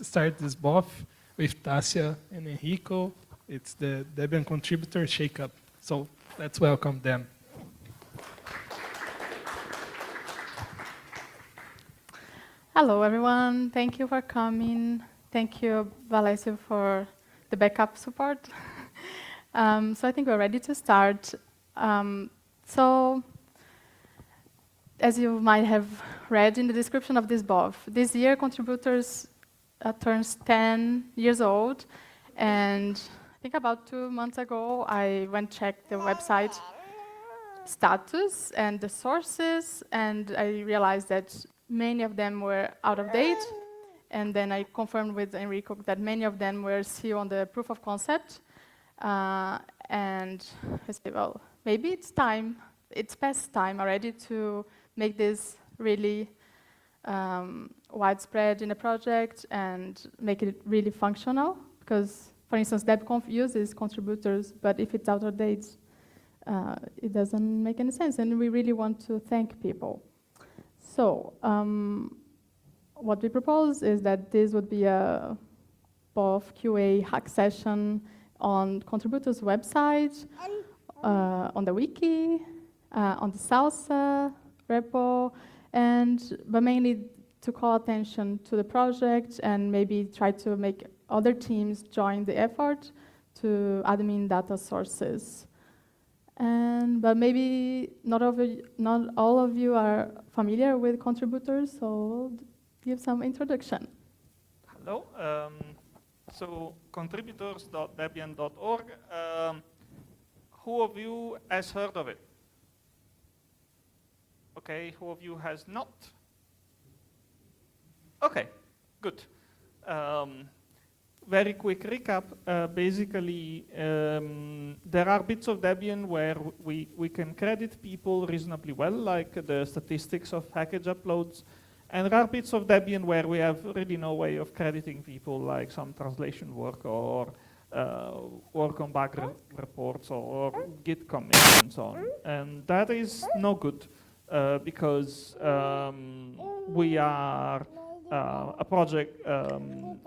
start this BOF with Tássia and Enrico. It's the Debian Contributors Shake-up. So let's welcome them. Hello, everyone. Thank you for coming. Thank you, Valesio, for the backup support. So I think we're ready to start. So as you might have read in the description of this BOF, this year Contributors turns 10 years old. And I think about 2 months ago, I went check the website status and the sources, and I realized that many of them were out of date. And then I confirmed with Enrico that many of them were still on the proof of concept. And I said, well, maybe it's time, it's past time already to make this really widespread in the project and make it really functional. Because, for instance, DebConf uses contributors, but if it's out of date, it doesn't make any sense. And we really want to thank people. So what we propose is that this would be a BOF QA hack session on Contributors' website, on the wiki, on the Salsa repo, but mainly to call attention to the project and maybe try to make other teams join the effort to admin data sources. But maybe not all of you are familiar with contributors, so I'll give some introduction. Hello. So contributors.debian.org. Who of you has heard of it? Okay, who of you has not? Okay, good. Very quick recap. Basically, there are bits of Debian where we can credit people reasonably well, like the statistics of package uploads. And there are bits of Debian where we have really no way of crediting people, like some translation work or work on bug reports or Git commits and so on. And that is no good because we are a project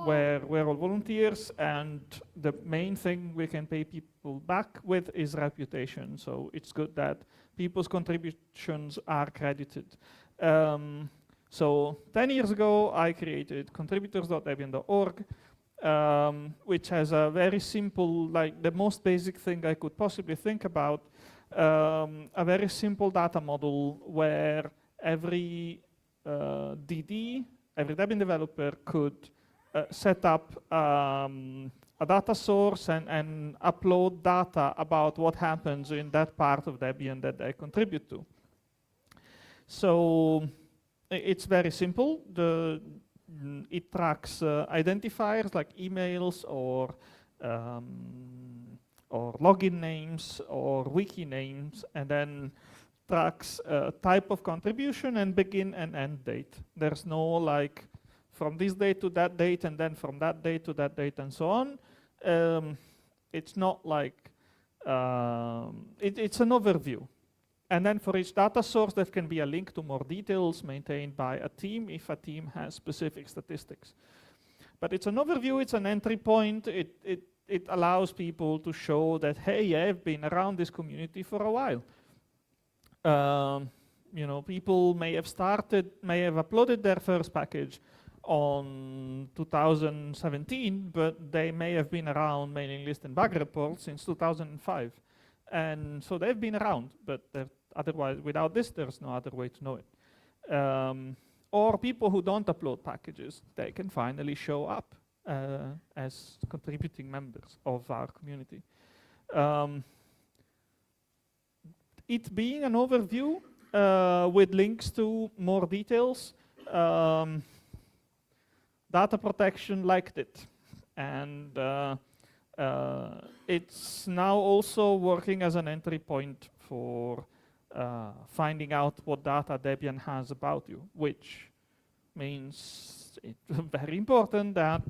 where we're all volunteers, and the main thing we can pay people back with is reputation. So it's good that people's contributions are credited. So 10 years ago, I created contributors.debian.org, which has a very simple, like the most basic thing I could possibly think about, a very simple data model where every DD, every Debian developer could set up a data source and upload data about what happens in that part of Debian that they contribute to. So it's very simple. It tracks identifiers like emails or login names or wiki names, and then tracks type of contribution and begin and end date. There's no like from this date to that date and then from that date to that date and so on. It's not like, it's an overview. And then for each data source, there can be a link to more details maintained by a team if a team has specific statistics. But it's an overview, it's an entry point. It allows people to show that, hey, I've been around this community for a while. You know, people may have uploaded their first package on 2017, but they may have been around mailing list and bug reports since 2005. And so they've been around, but otherwise, without this, there's no other way to know it. Or people who don't upload packages, they can finally show up as contributing members of our community. It being an overview with links to more details, data protection liked it. And it's now also working as an entry point for finding out what data Debian has about you, which means it's very important that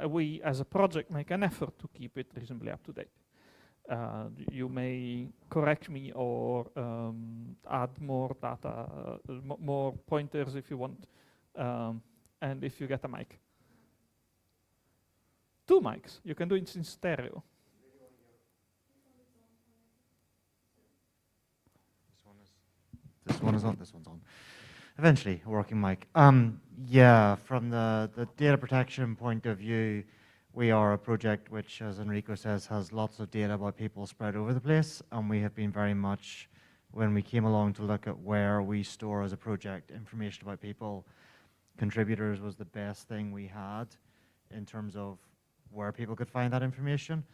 we as a project make an effort to keep it reasonably up to date. You may correct me or add more data, more pointers if you want, and if you get a mic. 2 mics. You can do it in stereo. This one is on, this one's on. Eventually, a working mic. Yeah, from the data protection point of view, we are a project which, as Enrico says, has lots of data about people spread over the place, and we have been very much, when we came along to look at where we store as a project information about people, contributors was the best thing we had in terms of where people could find that information.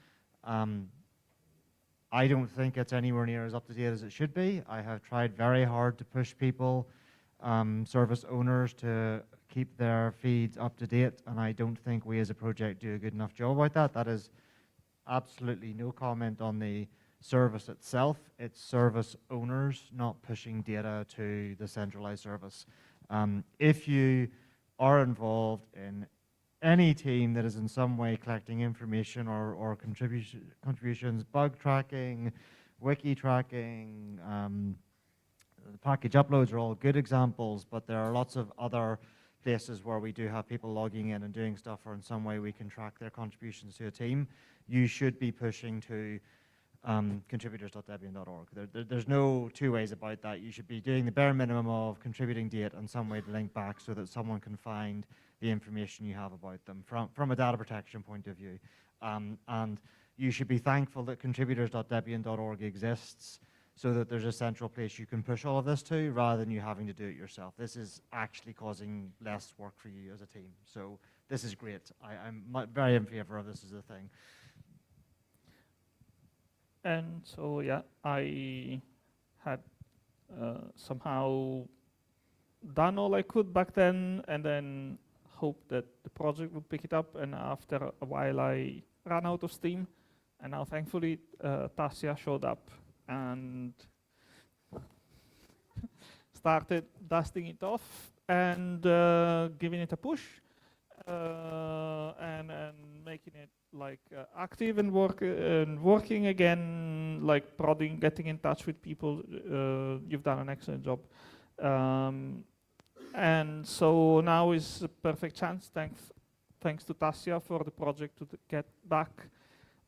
I don't think it's anywhere near as up to date as it should be. I have tried very hard to push people, service owners, to keep their feeds up to date, and I don't think we as a project do a good enough job about that. That is absolutely no comment on the service itself. It's service owners not pushing data to the centralized service. If you are involved in any team that is in some way collecting information or contributions, bug tracking, wiki tracking, the package uploads are all good examples, but there are lots of other places where we do have people logging in and doing stuff, or in some way we can track their contributions to a team. You should be pushing to contributors.debian.org. There's no two ways about that. You should be doing the bare minimum of contributing date and some way to link back so that someone can find the information you have about them from a data protection point of view. And you should be thankful that contributors.debian.org exists so that there's a central place you can push all of this to, rather than you having to do it yourself. This is actually causing less work for you as a team. So this is great. I'm very in favor of this as a thing. And so, yeah, I had somehow done all I could back then, and then hoped that the project would pick it up. And after a while, I ran out of steam. And now, thankfully, Tássia showed up and started dusting it off and giving it a push and making it like active and working again, like prodding, getting in touch with people. You've done an excellent job. And so now is a perfect chance, thanks to Tássia, for the project to get back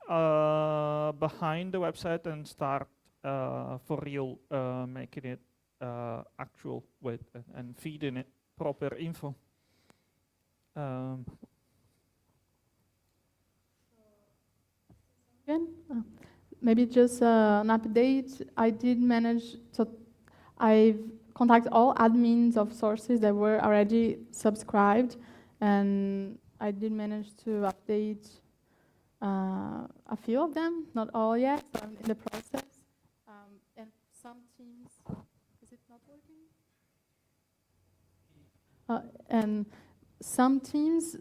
behind the website and start for real making it actual with and feeding it proper info. Maybe just an update. I did manage, so I've contacted all admins of sources that were already subscribed, and I did manage to update a few of them, not all yet, so I'm in the process. And some teams, is it not working? And some teams,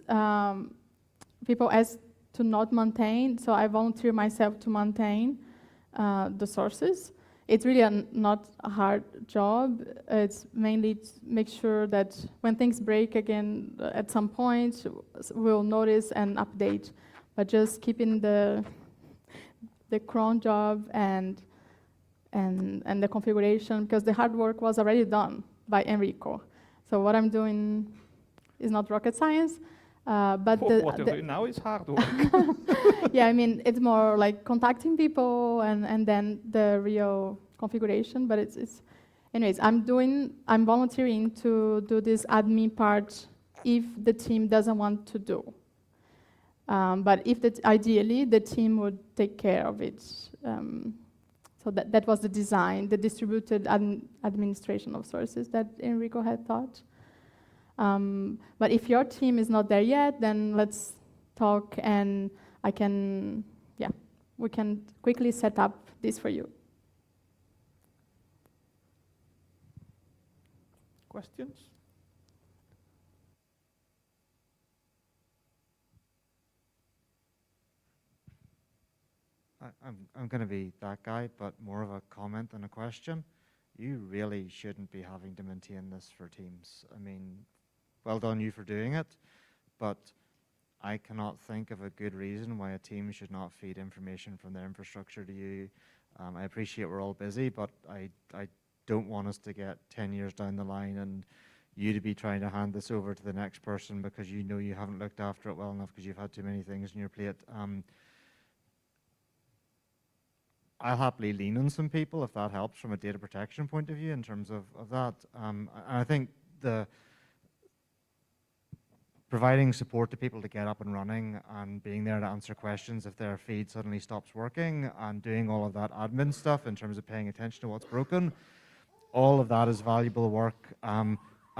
people ask to not maintain, so I volunteer myself to maintain the sources. It's really not a hard job. It's mainly to make sure that when things break again at some point, we'll notice and update. But just keeping the cron job and the configuration, because the hard work was already done by Enrico. So what I'm doing is not rocket science. But what you're doing now is hard work. Yeah, I mean, it's more like contacting people and then the real configuration. But it's anyways, I'm volunteering to do this admin part if the team doesn't want to do. But if ideally the team would take care of it. So that was the design, the distributed administration of sources that Enrico had thought. But if your team is not there yet, then let's talk, and we can quickly set up this for you. Questions? I'm going to be that guy, but more of a comment than a question. You really shouldn't be having to maintain this for teams. I mean, well done you for doing it, but I cannot think of a good reason why a team should not feed information from their infrastructure to you. I appreciate we're all busy, but I don't want us to get 10 years down the line and you to be trying to hand this over to the next person because you know you haven't looked after it well enough because you've had too many things on your plate. I'll happily lean on some people if that helps from a data protection point of view in terms of that. And I think providing support to people to get up and running and being there to answer questions if their feed suddenly stops working and doing all of that admin stuff in terms of paying attention to what's broken, all of that is valuable work and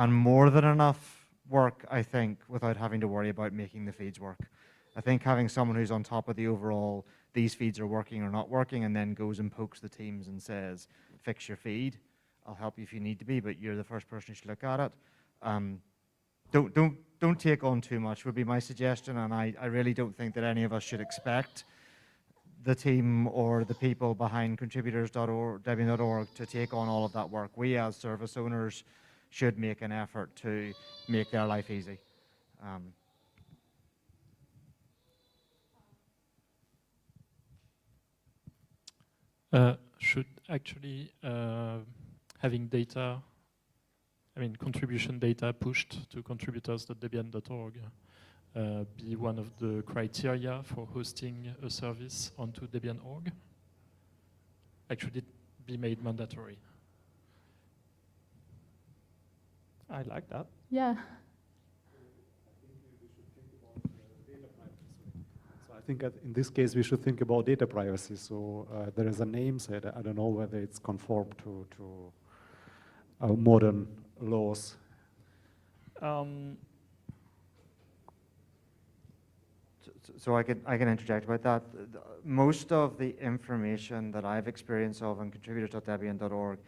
more than enough work, I think, without having to worry about making the feeds work. I think having someone who's on top of the overall, these feeds are working or not working, and then goes and pokes the teams and says, fix your feed, I'll help you if you need to be, but you're the first person who should look at it. Don't take on too much would be my suggestion, and I really don't think that any of us should expect the team or the people behind contributors.org, Debian.org to take on all of that work. We as service owners should make an effort to make their life easy. Should actually having data, contribution data pushed to contributors.debian.org be one of the criteria for hosting a service onto Debian.org? Actually, be made mandatory. I like that. Yeah. I think in this case we should think about data privacy. So there is a name set. I don't know whether it's conform to modern laws. So I can interject about that. Most of the information that I've experienced of on contributors.debian.org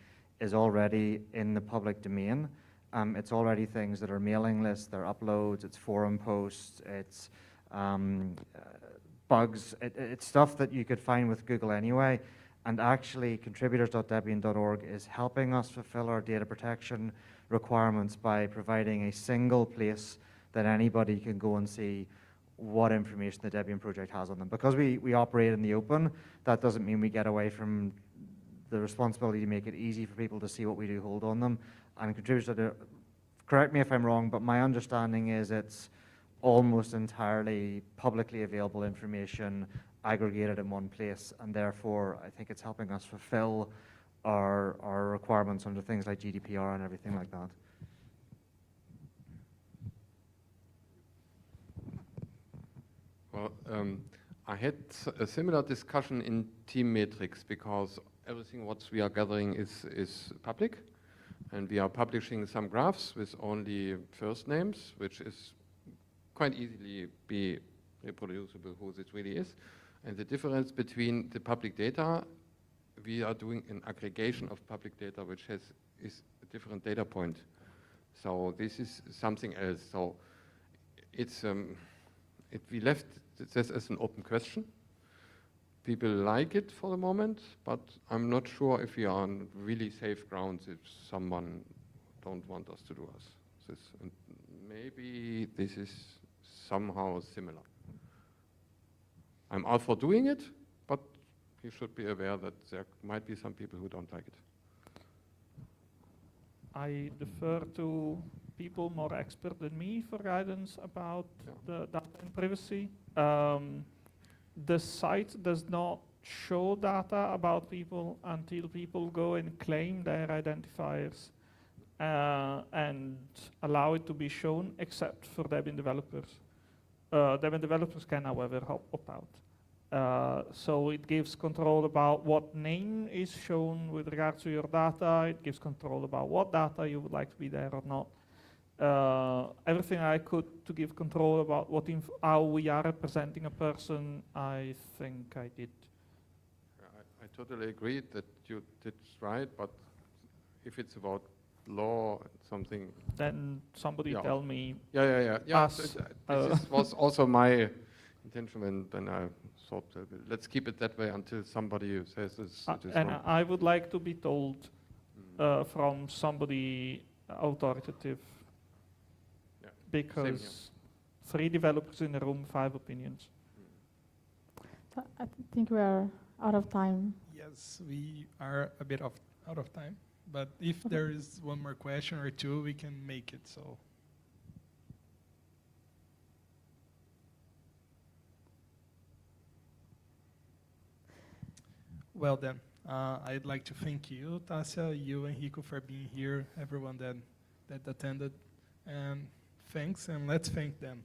is already in the public domain. It's already things that are mailing lists, they're uploads, it's forum posts, it's bugs, it's stuff that you could find with Google anyway. And actually, contributors.debian.org is helping us fulfill our data protection requirements by providing a single place that anybody can go and see what information the Debian project has on them. Because we operate in the open, that doesn't mean we get away from the responsibility to make it easy for people to see what we do hold on them. And contributors, correct me if I'm wrong, but my understanding is it's almost entirely publicly available information aggregated in one place, and therefore I think it's helping us fulfill our requirements under things like GDPR and everything like that. Well, I had a similar discussion in Team Matrix because everything what we are gathering is public, and we are publishing some graphs with only first names, which is quite easily be reproducible who this really is. And the difference between the public data, we are doing an aggregation of public data which is a different data point. So this is something else. So it's we left this as an open question. People like it for the moment, but I'm not sure if we are on really safe grounds if someone don't want us to do this. And maybe this is somehow similar. I'm all for doing it, but you should be aware that there might be some people who don't like it. I defer to people more expert than me for guidance about the data and privacy. The site does not show data about people until people go and claim their identifiers and allow it to be shown, except for Debian developers. Debian developers can, however, opt out. So it gives control about what name is shown with regard to your data. It gives control about what data you would like to be there or not. Everything I could to give control about how we are representing a person, I think I did. I totally agree that you did right, but if it's about law and something, then somebody tell me. Yeah. Us, this was also my intention, and then I thought let's keep it that way until somebody says this. And I would like to be told from somebody authoritative, because 3 developers in a room, 5 opinions. So I think we are out of time. Yes, we are a bit out of time, but if there is one more question or two, we can make it. So. Well then, I'd like to thank you, Tássia, you, Enrico, for being here, everyone that attended, and thanks, and let's thank them.